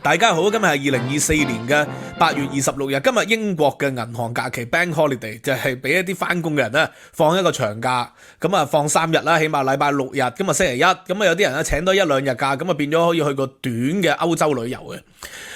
大家好，今日係2024年嘅8月26日。今日英國嘅銀行假期 Bank Holiday 就係俾一啲翻工嘅人咧放一個長假，咁啊放3日啦，起碼禮拜6日，今日星期一，咁啊有啲人咧請多1-2日假，咁啊變咗可以去個短嘅歐洲旅遊嘅。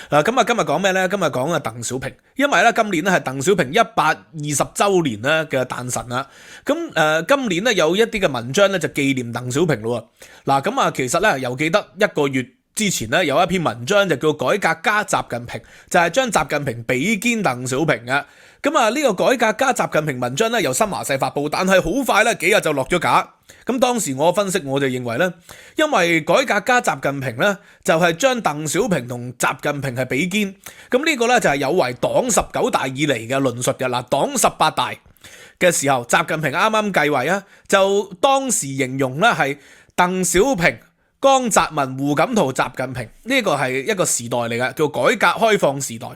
咁啊今日講咩咧？今日講啊鄧小平，因為咧今年咧係鄧小平120週年咧嘅誕辰啦。咁今年咧有一啲嘅文章咧就紀念鄧小平咯。嗱咁啊其實咧又記得1個月之前咧有一篇文章就叫改革家習近平，就係將習近平比肩鄧小平嘅。咁啊呢個改革家習近平文章咧由新華社發布，但係好快咧幾日就落咗架。咁當時我分析我就認為咧，因為改革家習近平咧就係將鄧小平同習近平係比肩，咁呢個咧就係有違黨19大以嚟嘅論述嘅。嗱，黨18大嘅時候，習近平啱啱繼位啊，就當時形容咧係鄧小平、江澤民、胡錦濤、習近平，呢個係一個時代嚟嘅，叫改革開放時代。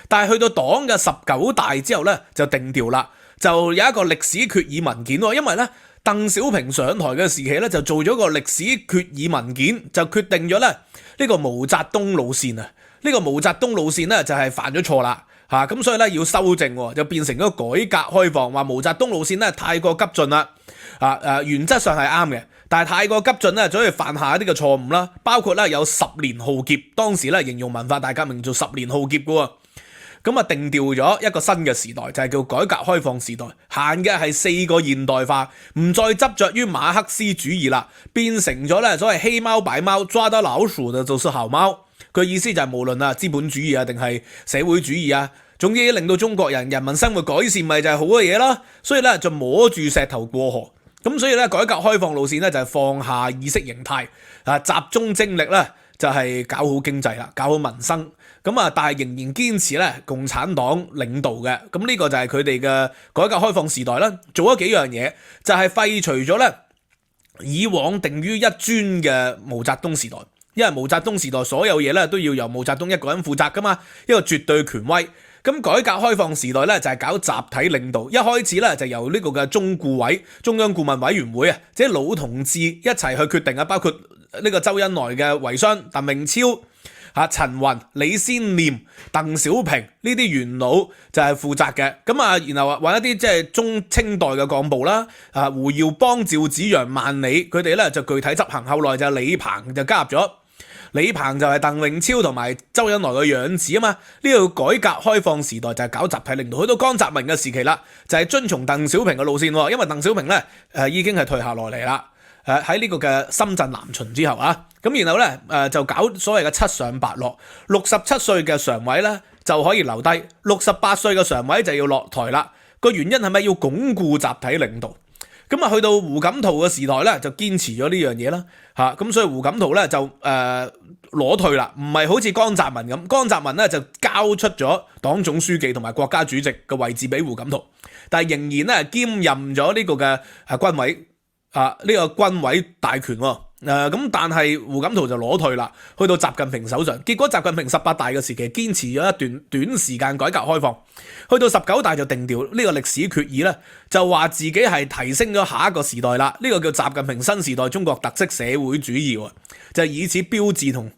但係去到黨嘅19大之後咧，就定調啦，就有一個歷史決議文件喎。因為咧鄧小平上台嘅時期咧，就做咗個歷史決議文件，就決定咗咧呢個毛澤東路線啊。呢個毛澤東路線咧就係犯咗錯啦嚇，咁所以咧要修正，就變成咗改革開放，話毛澤東路線咧太過急進啦。原則上係啱嘅，但係太過急進咧，就可以犯下一啲嘅錯誤啦，包括咧有10年浩劫，當時咧形容文化大革命做10年浩劫嘅喎。咁啊定調咗一個新嘅時代，就係叫改革開放時代，行嘅係4個現代化，唔再執着於馬克思主義啦，變成咗咧所謂黑貓白貓，抓得老鼠就做好貓。佢意思就係無論啊資本主義啊定係社會主義啊，總之令到中國人民生活改善，咪就係好嘅嘢啦。所以咧就摸住石頭過河。咁所以咧改革開放路線咧就係放下意識形態，集中精力咧就係搞好經濟啦，搞好民生。咁啊，但係仍然堅持咧共產黨領導嘅。咁呢個就係佢哋嘅改革開放時代啦。做咗幾樣嘢，就係廢除咗咧以往定於一尊嘅毛澤東時代。因為毛澤東時代所有嘢咧都要由毛澤東一個人負責噶嘛，一個絕對權威。咁改革開放時代咧就係搞集體領導，一開始咧就由呢個嘅中顧委中央顧問委員會啊，即係老同志一齊去決定啊，包括呢個周恩來嘅遺孀鄧穎超、陳雲、李先念、鄧小平呢啲元老就係負責嘅。咁啊，然後揾一啲即係中清代嘅幹部啦，胡耀邦、趙紫陽、萬里，佢哋咧就具體執行。後來就李鵬就加入咗。李鵬就係鄧穎超同埋周恩來嘅養子啊嘛。呢個改革開放時代就係搞集體領導。去到江澤民嘅時期啦，就係遵從鄧小平嘅路線，因為鄧小平咧已經係退下落嚟啦。喺呢個嘅深圳南巡之後啊，咁然後咧就搞所謂嘅7上8落，67歲嘅常委咧就可以留低，68歲嘅常委就要落台啦。個原因係咪要鞏固集體領導？咁啊，去到胡錦濤嘅時代咧，就堅持咗呢樣嘢啦，咁所以胡錦濤咧就攞退啦，唔係好似江澤民咁，江澤民咧就交出咗黨總書記同埋國家主席嘅位置俾胡錦濤，但係仍然咧兼任咗呢個嘅軍委呢個軍委大權喎。咁但係胡錦濤就攞退啦，去到習近平手上。結果習近平18大嘅時期堅持咗一段短時間改革開放，去到19大就定調呢個歷史決議咧，就話自己係提升咗下一個時代啦。呢個叫習近平新時代中國特色社會主義喎，就係以此標誌同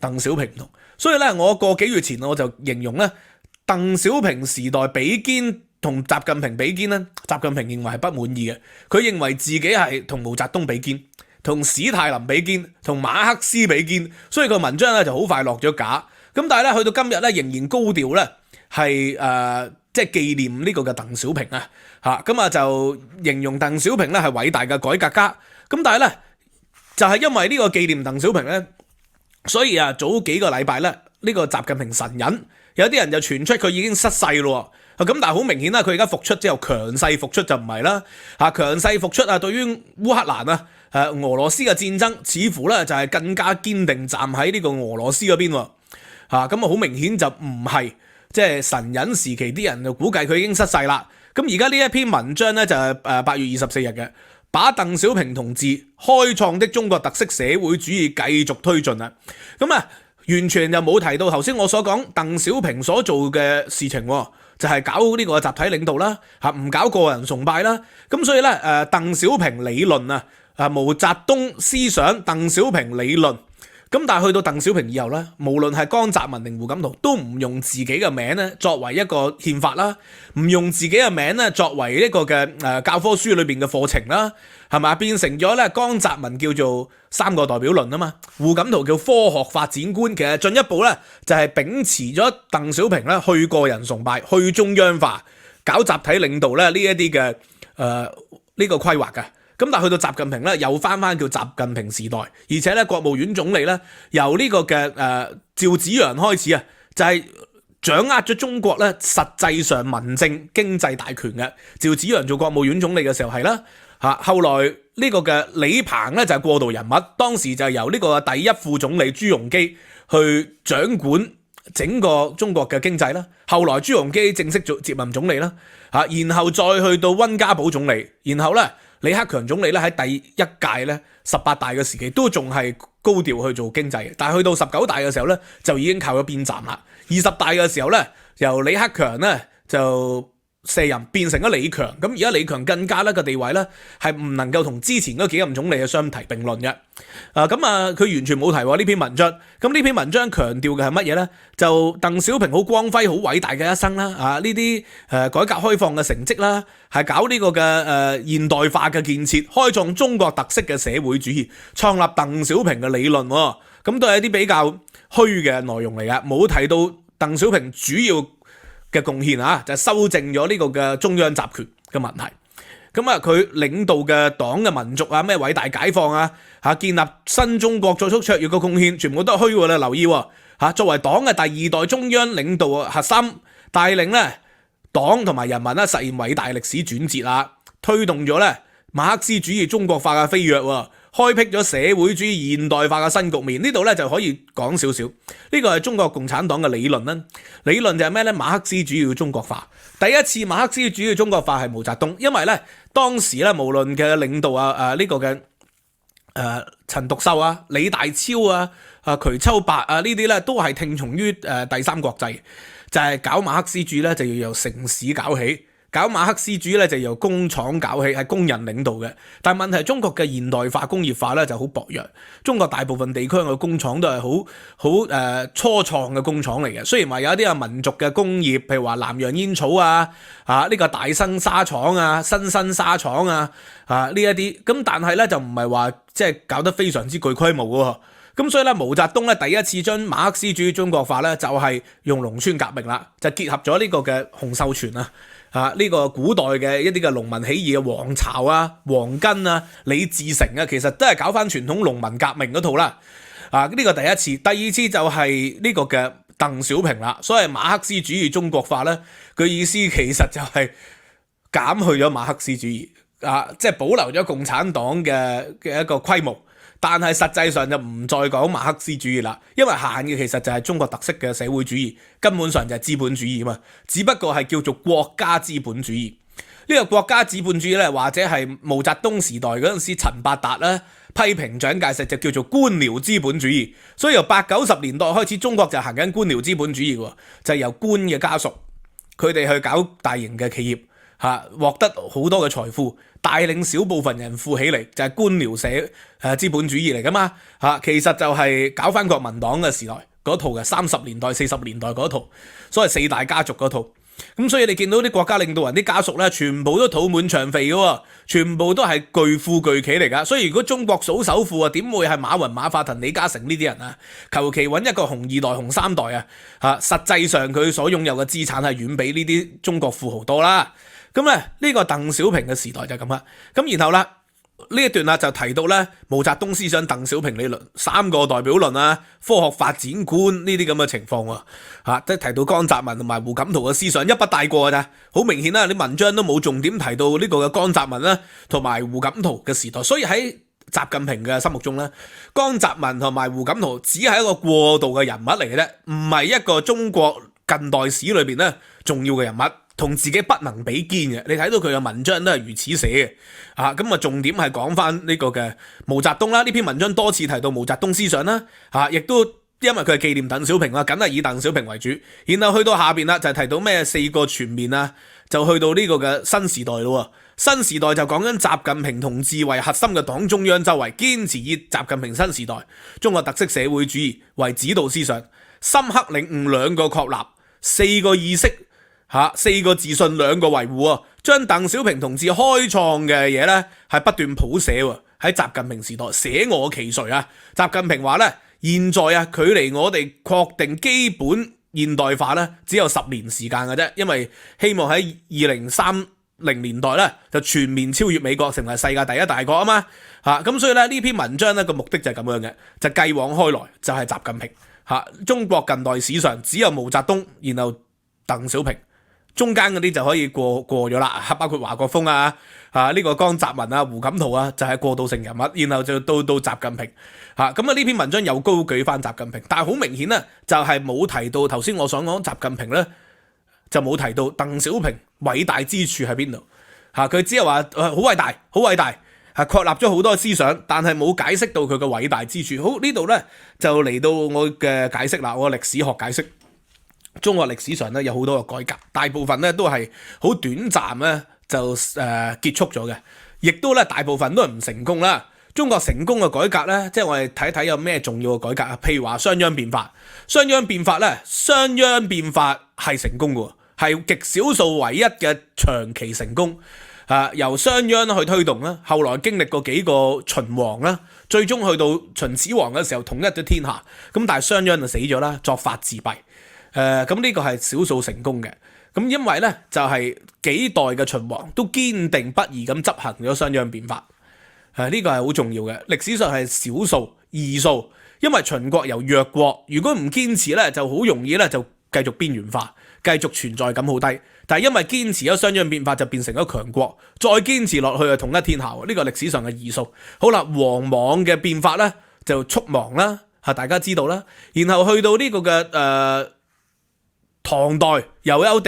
鄧小平唔同。所以咧，我個幾月前我就形容咧，鄧小平時代比肩同習近平比肩咧，習近平認為係不滿意嘅，佢認為自己係同毛澤東比肩，同史太林比肩，同馬克思比肩，所以個文章咧就好快落咗架。咁但係咧去到今日咧仍然高調咧係即係紀念呢個嘅鄧小平啊，咁啊就形容鄧小平咧係偉大嘅改革家。咁但係咧就係因為呢個紀念鄧小平咧，所以早幾個禮拜咧呢個習近平神隱，有啲人就傳出佢已經失勢咯。咁但係好明顯啦，佢而家復出之後強勢復出就唔係啦，強勢復出對於烏克蘭俄羅斯嘅戰爭似乎咧就係更加堅定站喺呢個俄羅斯嗰邊喎，咁好明顯就唔係即係神隱時期啲人就估計佢已經失勢啦。咁而家呢一篇文章咧就係8月24日嘅，把鄧小平同志開創的中國特色社會主義繼續推進啦。咁完全就冇提到頭先我所講鄧小平所做嘅事情，就係搞呢個集體領導啦，唔搞個人崇拜啦。咁所以咧鄧小平理論毛澤東思想、鄧小平理論，咁但係去到鄧小平以後咧，無論係江澤民定胡錦濤，都唔用自己嘅名咧作為一個憲法啦，唔用自己嘅名咧作為一個嘅教科書裏邊嘅課程啦，係咪？變成咗咧江澤民叫做三個代表論啊嘛，胡錦濤叫科學發展觀，其實進一步咧就係秉持咗鄧小平咧去個人崇拜、去中央化、搞集體領導咧呢一啲嘅呢個規劃嘅。咁但係去到習近平咧，又翻叫習近平時代，而且咧國務院總理咧由呢個嘅趙紫陽開始啊，就係掌握咗中國咧實際上民政經濟大權嘅。趙紫陽做國務院總理嘅時候係啦，後來呢個嘅李鵬咧就係過渡人物，當時就係由呢個第一副總理朱鎔基去掌管整個中國嘅經濟啦。後來朱鎔基正式接任總理啦，然後再去到溫家寶總理，然後咧李克強總理咧喺第一屆咧18大嘅時期都仲係高調去做經濟嘅，但係去到19大嘅時候咧就已經靠咗邊站啦。20大嘅時候咧由李克強咧就卸任變成咗李強，咁而家李強更加咧個地位咧係唔能夠同之前嗰幾任總理嘅相提並論嘅。佢完全冇提呢篇文章。咁呢篇文章強調嘅係乜嘢咧？就鄧小平好光輝、好偉大嘅一生啦。呢啲改革開放嘅成績啦，係搞呢個嘅現代化嘅建設，開創中國特色嘅社會主義，創立鄧小平嘅理論。咁都係一啲比較虛嘅內容嚟嘅，冇提到鄧小平主要嘅貢獻就係修正咗呢個嘅中央集權嘅問題。咁佢領導嘅黨嘅民族咩偉大解放建立新中國作出卓越嘅貢獻，全部都係虛嘅。留意作為黨嘅第二代中央領導核心，帶領咧黨同埋人民實現偉大歷史轉折啦，推動咗咧馬克思主義中國化嘅飛躍，開闢咗社會主義現代化嘅新局面。呢度咧就可以講少少，呢個係中國共產黨嘅理論啦。理論就係咩咧？馬克思主義中國化。第一次馬克思主義中國化係毛澤東，因為咧當時咧無論嘅領導呢個嘅陳獨秀李大釗瞿秋白呢啲咧都係聽從於第三國際，就係搞馬克思主義咧就要由城市搞起。搞馬克思主義咧就由工廠搞起，係工人領導嘅。但係問題係中國嘅現代化工業化咧就好薄弱，中國大部分地區嘅工廠都係好初創嘅工廠嚟嘅。雖然話有一啲民族嘅工業，譬如話南洋煙草呢個大生紗廠新生紗廠呢一啲，咁但係咧就唔係話即係搞得非常之具規模嘅。咁所以咧毛澤東咧第一次將馬克思主義中國化咧就係用農村革命啦，就結合咗呢個嘅洪秀全呢個古代嘅一啲嘅農民起義嘅黃巢黃巾李自成其實都係搞翻傳統農民革命嗰套啦。呢個第一次，第二次就係呢個嘅鄧小平啦。所謂馬克思主義中國化咧，佢意思其實就係減去咗馬克思主義即係保留咗共產黨嘅一個規模。但係實際上就唔再講馬克思主義啦，因為限嘅其實就係中國特色嘅社會主義，根本上就係資本主義嘛，只不過係叫做國家資本主義。呢個國家資本主義咧，或者係毛澤東時代嗰陣時陳伯達咧批評蔣介石就叫做官僚資本主義。所以由80-90年代開始，中國就行緊官僚資本主義喎，就係由官嘅家屬佢哋去搞大型嘅企業獲得好多嘅財富，帶領少部分人富起嚟，就係官僚資本主義嚟噶嘛其實就係搞翻國民黨嘅時代嗰套嘅30年代40年代嗰套，所謂四大家族嗰套。咁所以你見到啲國家領導人啲家屬咧，全部都肚滿腸肥嘅，全部都係巨富巨企嚟噶。所以如果中國數首富點會係馬雲、馬化騰、李嘉誠呢啲人求其揾一個紅二代、紅三代實際上佢所擁有嘅資產係遠比呢啲中國富豪多啦。咁咧呢個鄧小平嘅時代就係咁啦。咁然後啦呢一段就提到咧毛澤東思想、鄧小平理論、三個代表論科學發展觀呢啲咁嘅情況即係提到江澤民同埋胡錦濤嘅思想一筆帶過嘅咋，好明顯啦，啲文章都冇重點提到呢個嘅江澤民啦同埋胡錦濤嘅時代。所以喺習近平嘅心目中咧，江澤民同埋胡錦濤只係一個過渡嘅人物嚟嘅啫，唔係一個中國近代史裏邊咧重要嘅人物。同自己不能比肩嘅，你睇到佢嘅文章都係如此寫嘅，咁重點係講翻呢個嘅毛澤東啦。呢篇文章多次提到毛澤東思想啦，亦都因為佢係紀念鄧小平啦，梗係以鄧小平為主。然後去到下邊啦，就係提到咩4個全面就去到呢個嘅新時代咯。新時代就講緊習近平同志為核心嘅黨中央周圍，堅持以習近平新時代中國特色社會主義為指導思想，深刻領悟兩個確立、四個意識、四個自信、兩個維護啊，將鄧小平同志開創嘅嘢呢係不斷譜寫喎。喺習近平時代寫我其誰啊？習近平話呢，現在啊距離我哋確定基本現代化呢只有10年時間嘅啫，因為希望喺2030年代呢就全面超越美國，成為世界第一大國啊嘛。咁所以呢篇文章呢個目的就係咁樣嘅，就繼往開來就係習近平。中國近代史上只有毛澤東，然後鄧小平。中間嗰啲就可以過咗啦，包括華國鋒呢個江澤民胡錦濤就係過渡性人物，然後就到習近平咁呢篇文章又高舉翻習近平，但係好明顯呢，就係冇提到頭先我所講習近平呢，就冇提到鄧小平偉大之處喺邊度佢只係話好偉大，好偉大確立咗好多思想，但係冇解釋到佢嘅偉大之處。好，呢度呢，就嚟到我嘅解釋啦，我歷史學解釋。中國歷史上咧有好多嘅改革，大部分咧都係好短暫咧就結束咗嘅，亦都咧大部分都係唔成功啦。中國成功嘅改革咧，即係我哋睇睇有咩重要嘅改革啊？譬如話商鞅變法，商鞅變法係成功嘅，係極少數唯一嘅長期成功。由商鞅去推動啦，後來經歷過幾個秦王啦，最終去到秦始皇嘅時候統一咗天下。咁但係商鞅就死咗啦，作法自斃。咁呢個係少數成功嘅，咁因為呢，就係幾代嘅秦王都堅定不移咁執行咗商鞅變法，呢個係好重要嘅，歷史上係少數異數，因為秦國由弱國，如果唔堅持呢，就好容易呢就繼續邊緣化，繼續存在感好低，但係因為堅持咗商鞅變法就變成咗強國，再堅持落去就統一天下，呢個歷史上嘅異數。好啦，王莽嘅變法呢，就速亡啦，大家知道啦，然後去到呢個嘅唐代又有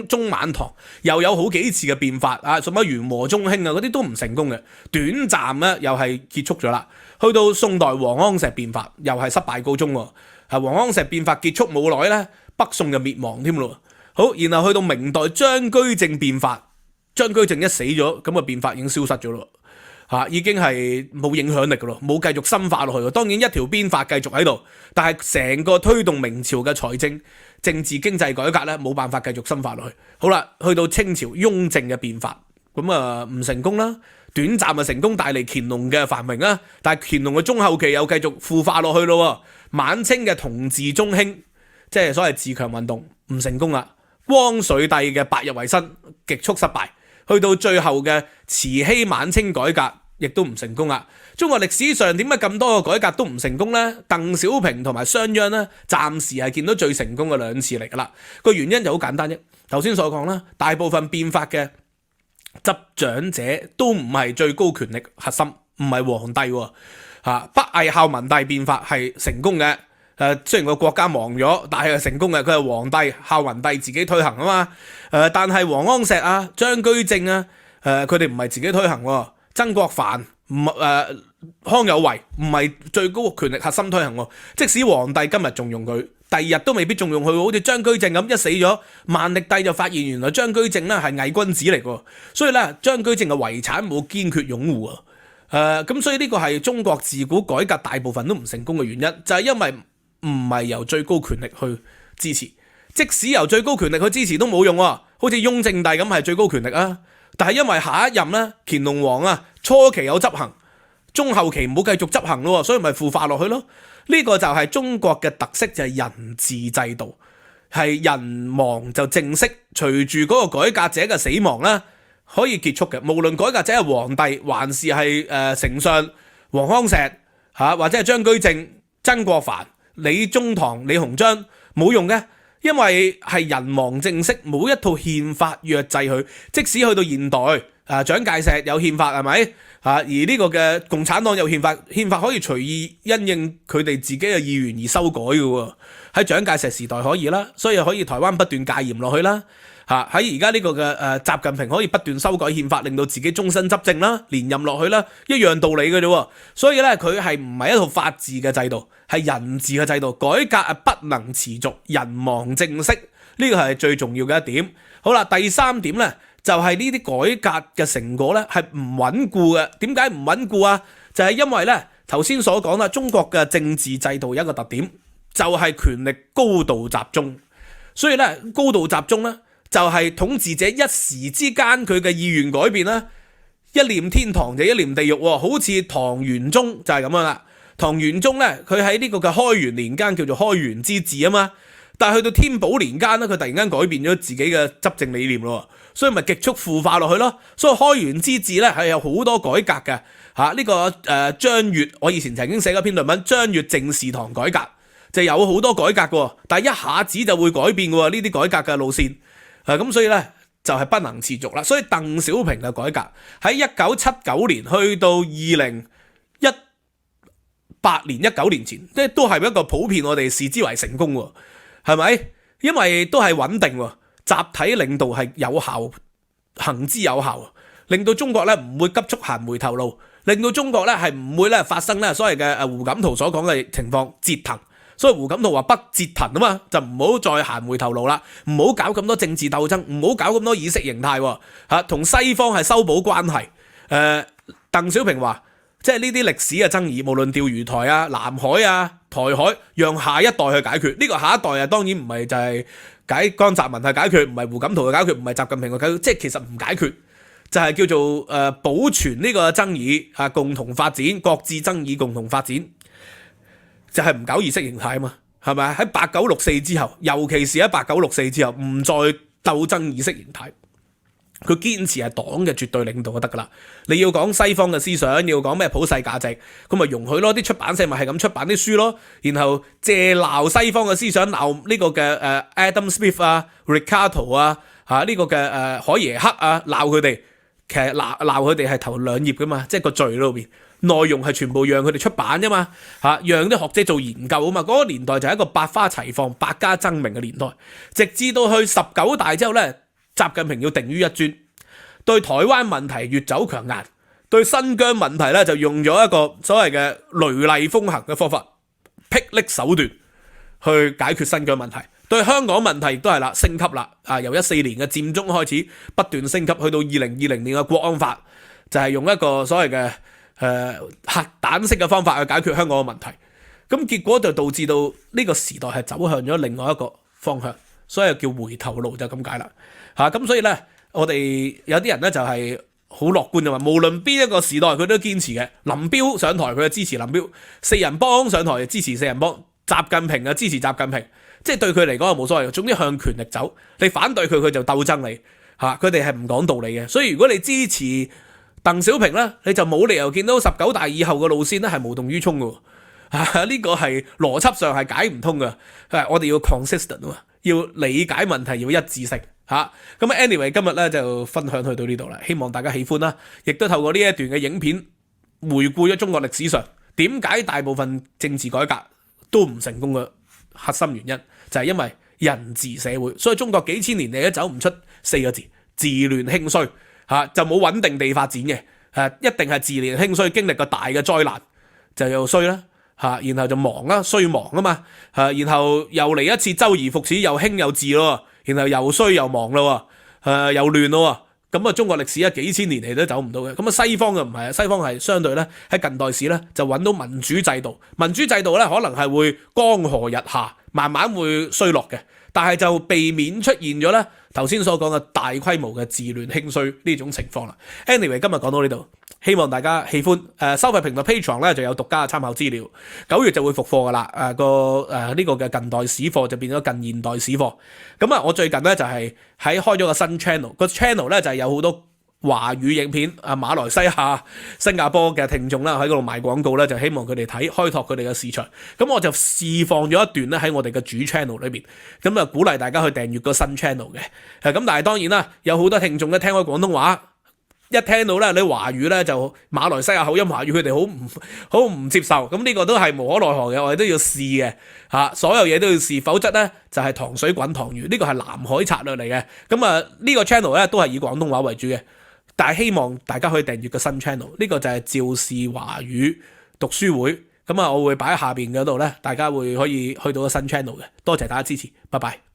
中晚唐又有好幾次嘅變法什麼元和中興嗰啲都唔成功嘅，短暫咧又係結束咗啦。去到宋代王安石變法又係失敗告終喎。王安石變法結束冇耐咧，北宋就滅亡添咯。好，然後去到明代張居正變法，張居正一死咗，咁個變法已經消失咗咯。已經係冇影響力㗎咯，冇繼續深化落去。當然一條鞭法繼續喺度，但係成個推動明朝嘅財政、政治、經濟改革咧，冇辦法繼續深化落去。好啦，去到清朝雍正嘅變法，咁唔成功啦。短暫嘅成功帶嚟乾隆嘅繁榮啦，但係乾隆嘅中後期又繼續腐化落去咯。晚清嘅同治中興，即係所謂自強運動唔成功啦。光緒帝嘅百日維新極速失敗。去到最後嘅慈禧晚清改革，亦都唔成功啦。中國歷史上點解咁多個改革都唔成功呢？鄧小平同埋商鞅呢，暫時係見到最成功嘅兩次嚟噶啦。個原因就好簡單啫。頭先所講啦，大部分變法嘅執掌者都唔係最高權力核心，唔係皇帝喎。北魏孝文帝變法係成功嘅。雖然個國家亡咗，但係成功嘅，佢係皇帝孝文帝自己推行啊嘛。但係王安石張居正佢哋唔係自己推行喎。曾國藩康有為唔係最高權力核心推行喎。即使皇帝今日重用佢，第二日都未必重用佢。好似張居正咁一死咗，萬歷帝就發現原來張居正咧係偽君子嚟喎。所以咧張居正嘅遺產冇堅決擁護咁所以呢個係中國自古改革大部分都唔成功嘅原因，就係因為唔係由最高權力去支持，即使由最高權力去支持都冇用喎。好似雍正帝咁係最高權力但係因為下一任咧乾隆皇初期有執行，中後期唔好繼續執行咯，所以咪腐化落去咯。呢個就係中國嘅特色，就係人治制度，係人亡就正式，隨住嗰個改革者嘅死亡咧可以結束嘅。無論改革者係皇帝還是係丞相王安石或者係張居正、曾國藩、李中堂、李鴻章，冇用嘅，因為係人亡政息，冇一套憲法約制佢。即使去到現代，蔣介石有憲法係咪？而呢個嘅共產黨有憲法，憲法可以隨意因應佢哋自己嘅意願而修改嘅喎。喺蔣介石時代可以啦，所以可以台灣不斷戒嚴落去啦。喺而家呢個嘅習近平可以不斷修改憲法，令到自己終身執政啦，連任落去啦，一樣道理嘅啫。所以咧，佢係唔係一套法治嘅制度，係人治嘅制度。改革不能持續，人亡政息，呢個係最重要嘅一點。好啦，第三點咧就係呢啲改革嘅成果咧係唔穩固嘅。點解唔穩固啊？就係因為咧頭先所講啦，中國嘅政治制度有一個特點，就係權力高度集中。所以咧高度集中咧就係統治者一時之間佢嘅意願改變啦，一念天堂就一念地獄，好似唐玄宗就係咁樣啦。唐玄宗咧佢喺呢個嘅開元年間叫做開元之治啊嘛，但係去到天寶年間咧佢突然間改變咗自己嘅執政理念咯，所以咪極速腐化落去咯。所以開元之治咧係有好多改革嘅嚇，呢個張悅我以前曾經寫過篇論文，張悅正事堂改革就有好多改革嘅，但係一下子就會改變嘅呢啲改革嘅路線，咁所以咧就係不能持續啦。所以鄧小平嘅改革喺1979年去到2018年19年前，即係都係一個普遍我哋視之為成功喎，係咪？因為都係穩定喎，集體領導係有效，行之有效，令到中國咧唔會急速行回頭路，令到中國咧係唔會咧發生咧所謂嘅胡錦濤所講嘅情況折騰。所以胡錦濤話不折騰啊嘛，就唔好再行回頭路啦，唔好搞咁多政治鬥爭，唔好搞咁多意識形態喎，同西方係修補關係。鄧小平話，即係呢啲歷史嘅爭議，無論釣魚台啊、南海啊、台海，讓下一代去解決。呢個下一代啊，當然唔係就係江澤民去解決，唔係胡錦濤去解決，唔係習近平去解決，即係其實唔解決，就係叫做保存呢個爭議，共同發展，各自爭議共同發展。就係唔搞意識形態啊嘛，係咪？喺8964之後，尤其是喺8964之後，唔再鬥爭意識形態，佢堅持係黨嘅絕對領導就得噶啦。你要講西方嘅思想，要講咩普世價值，咁咪容許咯，啲出版社咪係咁出版啲書咯，然後借鬧西方嘅思想，鬧呢個嘅Adam Smith 啊、Ricardo 啊、呢個嘅海耶克啊，鬧佢哋，其實鬧佢哋係頭兩頁噶嘛，即係個序裏邊。內容係全部讓佢哋出版啫嘛，讓啲學者做研究啊嘛。嗰個年代就係一個百花齊放、百家爭鳴嘅年代。直至到去19大之後咧，習近平要定於一尊，對台灣問題越走強硬，對新疆問題咧就用咗一個所謂嘅雷厲風行嘅方法、霹靂手段去解決新疆問題。對香港問題亦都係啦，升級啦，由14年嘅佔中開始不斷升級，去到2020年嘅國安法，就係用一個所謂嘅核彈式嘅方法去解決香港嘅問題，咁結果就導致到呢個時代係走向咗另外一個方向，所以叫回頭路就咁解啦。咁所以咧，我哋有啲人咧就係好樂觀嘅嘛，無論邊一個時代佢都堅持嘅。林彪上台佢就支持林彪，四人幫上台就支持四人幫，習近平就支持習近平，即係對佢嚟講係冇所謂嘅。總之向權力走，你反對佢佢就鬥爭你，佢哋係唔講道理嘅。所以如果你支持鄧小平咧，你就冇理由見到19大以後嘅路線咧係無動於衷嘅，呢個係邏輯上係解唔通嘅。我哋要 consistent 啊，要理解問題要一致性嚇。咁anyway 今日咧就分享去到呢度啦，希望大家喜歡啦，亦都透過呢一段嘅影片回顧咗中國歷史上點解大部分政治改革都唔成功嘅核心原因，就係因為人治社會。所以中國幾千年嚟都走唔出4個字：治亂興衰。就冇穩定地發展嘅，一定係治亂興衰，經歷個大嘅災難就又衰啦，然後就亡啦，衰亡啊嘛，然後又嚟一次周而復始，又興又治咯，然後又衰又亡咯，又亂咯，咁啊中國歷史啊幾千年嚟都走唔到嘅。咁啊西方就唔係啊，西方係相對咧喺近代史咧就揾到民主制度，民主制度咧可能係會江河日下，慢慢會衰落嘅，但係就避免出現咗咧頭先所講嘅大規模嘅治亂興衰呢種情況啦。Anyway 今日講到呢度，希望大家喜歡。收費平台 Patreon 咧就有獨家嘅參考資料，9月就會復課噶啦。呢個嘅近代史課就變咗近現代史課。咁啊，我最近咧就係喺開咗個新 channel，個 channel 咧就係有好多華語影片，馬來西亞、新加坡嘅聽眾啦喺嗰度賣廣告咧，就希望佢哋睇，開拓佢哋嘅市場。咁我就釋放咗一段咧喺我哋嘅主 channel 裏邊，咁啊鼓勵大家去訂閱個新 channel 嘅。咁但係當然啦，有好多聽眾咧聽開廣東話，一聽到咧你華語咧就馬來西亞口音華語，佢哋好唔接受。咁呢個都係無可奈何嘅，我哋都要試嘅嚇，所有嘢都要試，否則咧就係糖水滾糖魚。呢個係南海策略嚟嘅。咁啊呢個 channel 咧都係以廣東話為主嘅。但係希望大家可以訂閱個新 channel， 呢個就係趙氏華語讀書會。咁啊，我會擺喺下邊嗰度咧，大家會可以去到個新 channel 嘅。多謝大家支持，拜拜。